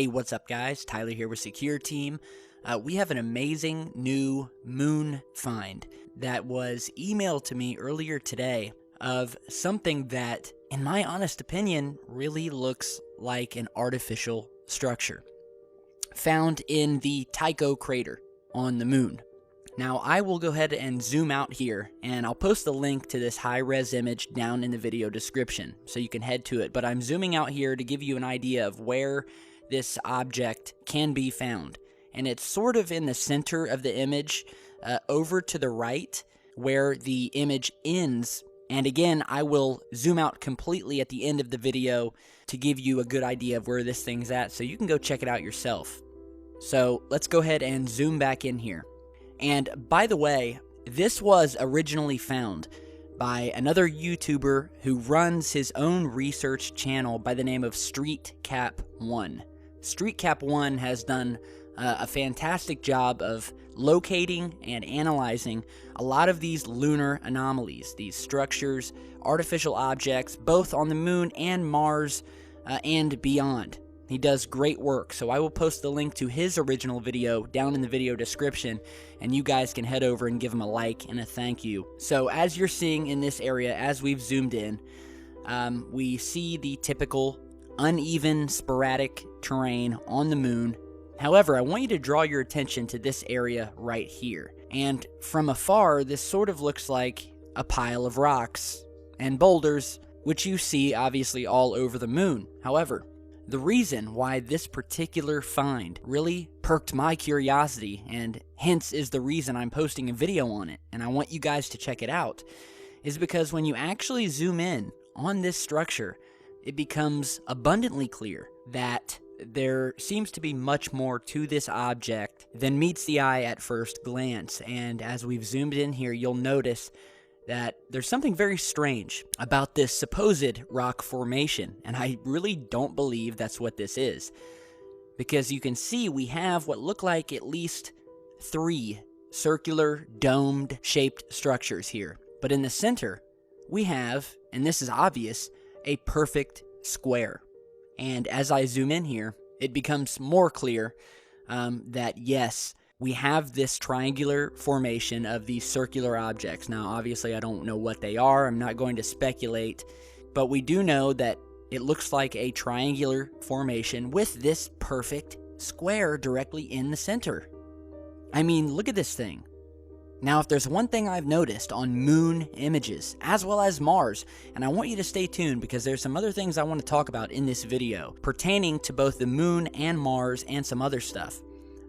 Hey, what's up guys? Tyler here with Secure Team. We have an amazing new moon find that was emailed to me earlier today of something that, in my honest opinion, really looks like an artificial structure found in the Tycho crater on the moon. Now, I will go ahead and zoom out here, and I'll post the link to this high-res image down in the video description, so you can head to it. But I'm zooming out here to give you an idea of where this object can be found. And it's sort of in the center of the image, over to the right, where the image ends. And again, I will zoom out completely at the end of the video to give you a good idea of where this thing's at, so you can go check it out yourself. So let's go ahead and zoom back in here. And by the way, this was originally found by another YouTuber who runs his own research channel by the name of StreetCap1. StreetCap1 has done a fantastic job of locating and analyzing a lot of these lunar anomalies, these structures, artificial objects, both on the moon and Mars and beyond. He does great work, so I will post the link to his original video down in the video description, and you guys can head over and give him a like and a thank you. So as you're seeing in this area, as we've zoomed in, we see the typical uneven, sporadic terrain on the moon. However, I want you to draw your attention to this area right here. And from afar, this sort of looks like a pile of rocks and boulders, which you see obviously all over the moon. However, the reason why this particular find really perked my curiosity, and hence is the reason I'm posting a video on it, and I want you guys to check it out, is because when you actually zoom in on this structure, it becomes abundantly clear that there seems to be much more to this object than meets the eye at first glance. And as we've zoomed in here, you'll notice that there's something very strange about this supposed rock formation, and I really don't believe that's what this is, because you can see we have what look like at least 3 circular domed shaped structures here, but in the center we have, and this is obvious, a perfect square. And as I zoom in here, it becomes more clear that yes, we have this triangular formation of these circular objects. Now, obviously, I don't know what they are. I'm not going to speculate. But we do know that it looks like a triangular formation with this perfect square directly in the center. I mean, look at this thing. Now, if there's one thing I've noticed on moon images, as well as Mars, and I want you to stay tuned because there's some other things I want to talk about in this video pertaining to both the moon and Mars and some other stuff.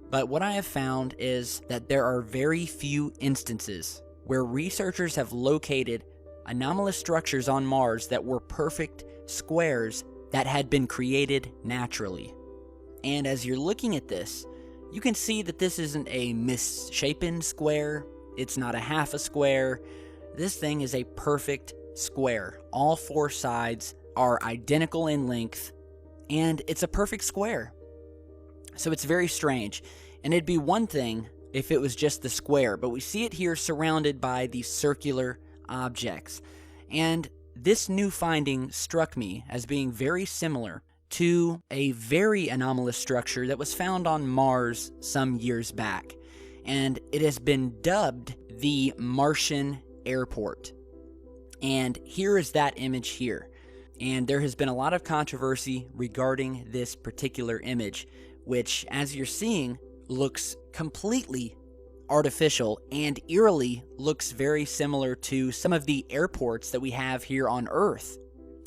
But what I have found is that there are very few instances where researchers have located anomalous structures on Mars that were perfect squares that had been created naturally. And as you're looking at this, you can see that this isn't a misshapen square, it's not a half a square. This thing is a perfect square. All 4 sides are identical in length, and it's a perfect square. So it's very strange, and it'd be one thing if it was just the square, but we see it here surrounded by these circular objects. And this new finding struck me as being very similar to a very anomalous structure that was found on Mars some years back, and it has been dubbed the Martian Airport. And here is that image here, and there has been a lot of controversy regarding this particular image, which, as you're seeing, looks completely artificial and eerily looks very similar to some of the airports that we have here on Earth.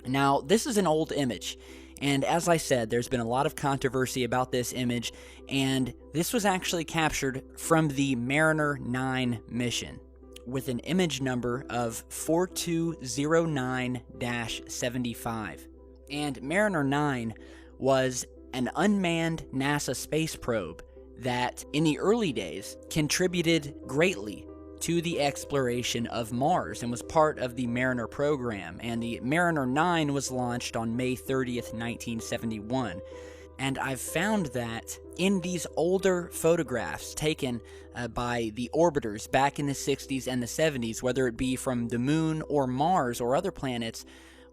Now, this is an old image, and as I said, there's been a lot of controversy about this image, and this was actually captured from the Mariner 9 mission with an image number of 4209-75. And Mariner 9 was an unmanned NASA space probe that, in the early days, contributed greatly to the exploration of Mars and was part of the Mariner program. And the Mariner 9 was launched on May 30th, 1971. And I've found that in these older photographs taken by the orbiters back in the 60s and the 70s, whether it be from the moon or Mars or other planets,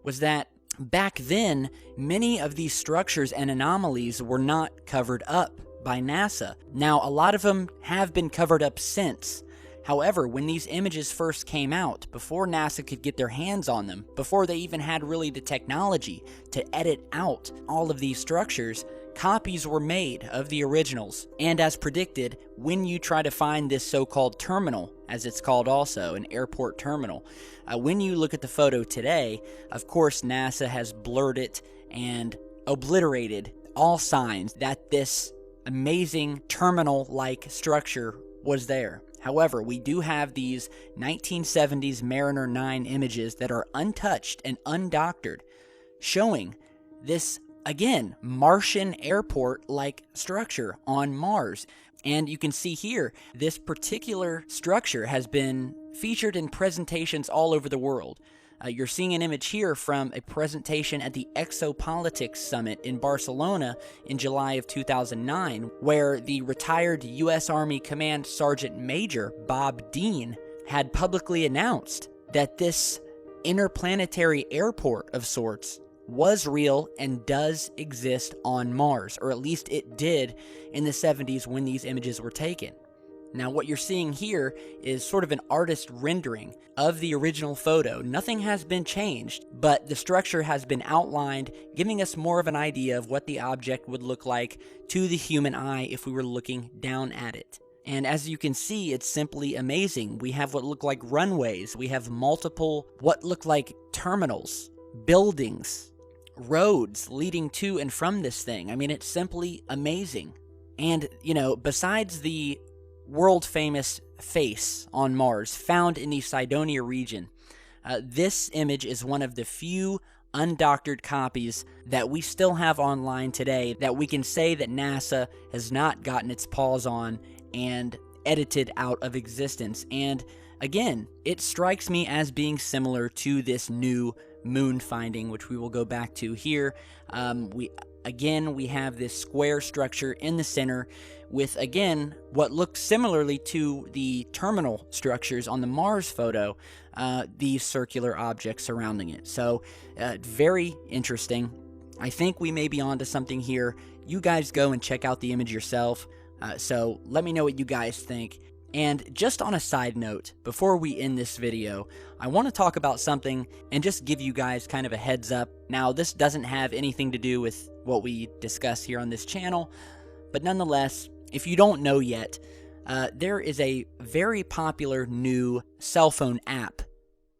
was that back then, many of these structures and anomalies were not covered up by NASA. Now, a lot of them have been covered up since. However, when these images first came out, before NASA could get their hands on them, before they even had really the technology to edit out all of these structures, copies were made of the originals. And as predicted, when you try to find this so-called terminal, as it's called also, an airport terminal, when you look at the photo today, of course NASA has blurred it and obliterated all signs that this amazing terminal-like structure was there. However, we do have these 1970s Mariner 9 images that are untouched and undoctored, showing this, again, Martian airport-like structure on Mars. And you can see here, this particular structure has been featured in presentations all over the world. You're seeing an image here from a presentation at the Exopolitics Summit in Barcelona in July of 2009, where the retired U.S. Army Command Sergeant Major Bob Dean had publicly announced that this interplanetary airport of sorts was real and does exist on Mars, or at least it did in the 70s when these images were taken. Now, what you're seeing here is sort of an artist rendering of the original photo. Nothing has been changed, but the structure has been outlined, giving us more of an idea of what the object would look like to the human eye if we were looking down at it. And as you can see, it's simply amazing. We have what look like runways. We have multiple what look like terminals, buildings, roads leading to and from this thing. I mean, it's simply amazing. And, you know, besides the world-famous face on Mars found in the Cydonia region, this image is one of the few undoctored copies that we still have online today that we can say that NASA has not gotten its paws on and edited out of existence. And again, it strikes me as being similar to this new moon finding, which we will go back to here. We have this square structure in the center with, again, what looks similarly to the terminal structures on the Mars photo, these circular objects surrounding it. So, very interesting. I think we may be onto something here. You guys go and check out the image yourself. So let me know what you guys think. And just on a side note, before we end this video, I want to talk about something and just give you guys kind of a heads up. Now, this doesn't have anything to do with what we discuss here on this channel, but nonetheless, if you don't know yet, there is a very popular new cell phone app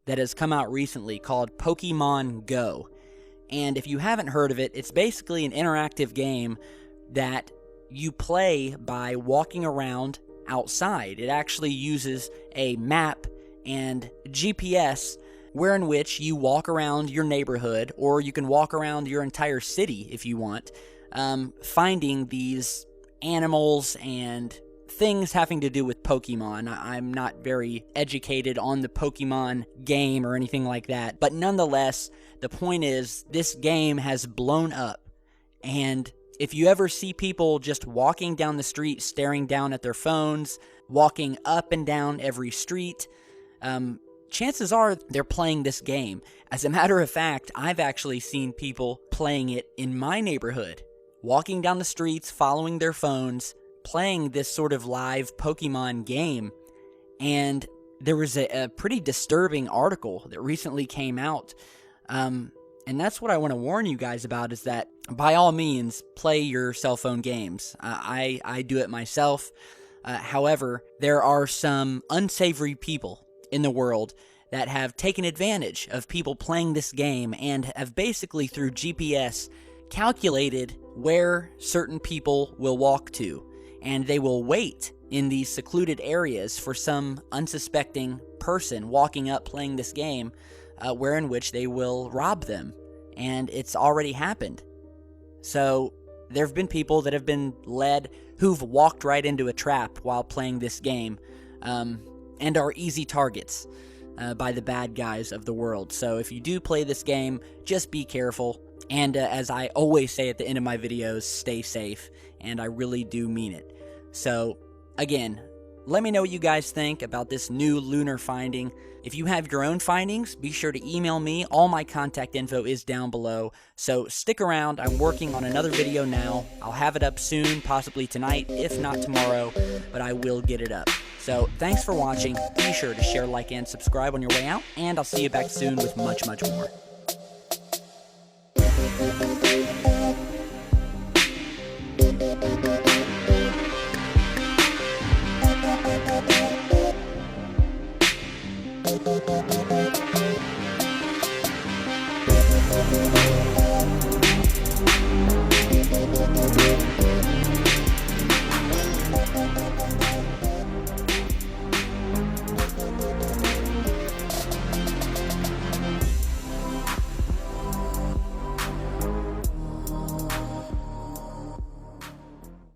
that has come out recently called Pokemon Go. And if you haven't heard of it, it's basically an interactive game that you play by walking around outside. It actually uses a map and GPS wherein which you walk around your neighborhood, or you can walk around your entire city if you want, finding these animals and things having to do with Pokemon. I'm not very educated on the Pokemon game or anything like that, but nonetheless, the point is this game has blown up. And if you ever see people just walking down the street, staring down at their phones, walking up and down every street, chances are they're playing this game. As a matter of fact, I've actually seen people playing it in my neighborhood, walking down the streets, following their phones, playing this sort of live Pokemon game. And there was a pretty disturbing article that recently came out. And that's what I want to warn you guys about, is that by all means, play your cell phone games. I do it myself. However, there are some unsavory people in the world that have taken advantage of people playing this game and have basically, through GPS, calculated where certain people will walk to. And they will wait in these secluded areas for some unsuspecting person walking up playing this game, wherein which they will rob them. And it's already happened. So there have been people that have been led who've walked right into a trap while playing this game, and are easy targets by the bad guys of the world. So if you do play this game, just be careful. And as I always say at the end of my videos, stay safe. And I really do mean it. So again, Let me know what you guys think about this new lunar finding. If you have your own findings, be sure to email me. All my contact info is down below. So stick around. I'm working on another video now. I'll have it up soon, possibly tonight, if not tomorrow, but I will get it up. So thanks for watching. Be sure to share, like, and subscribe on your way out, and I'll see you back soon with much, much more.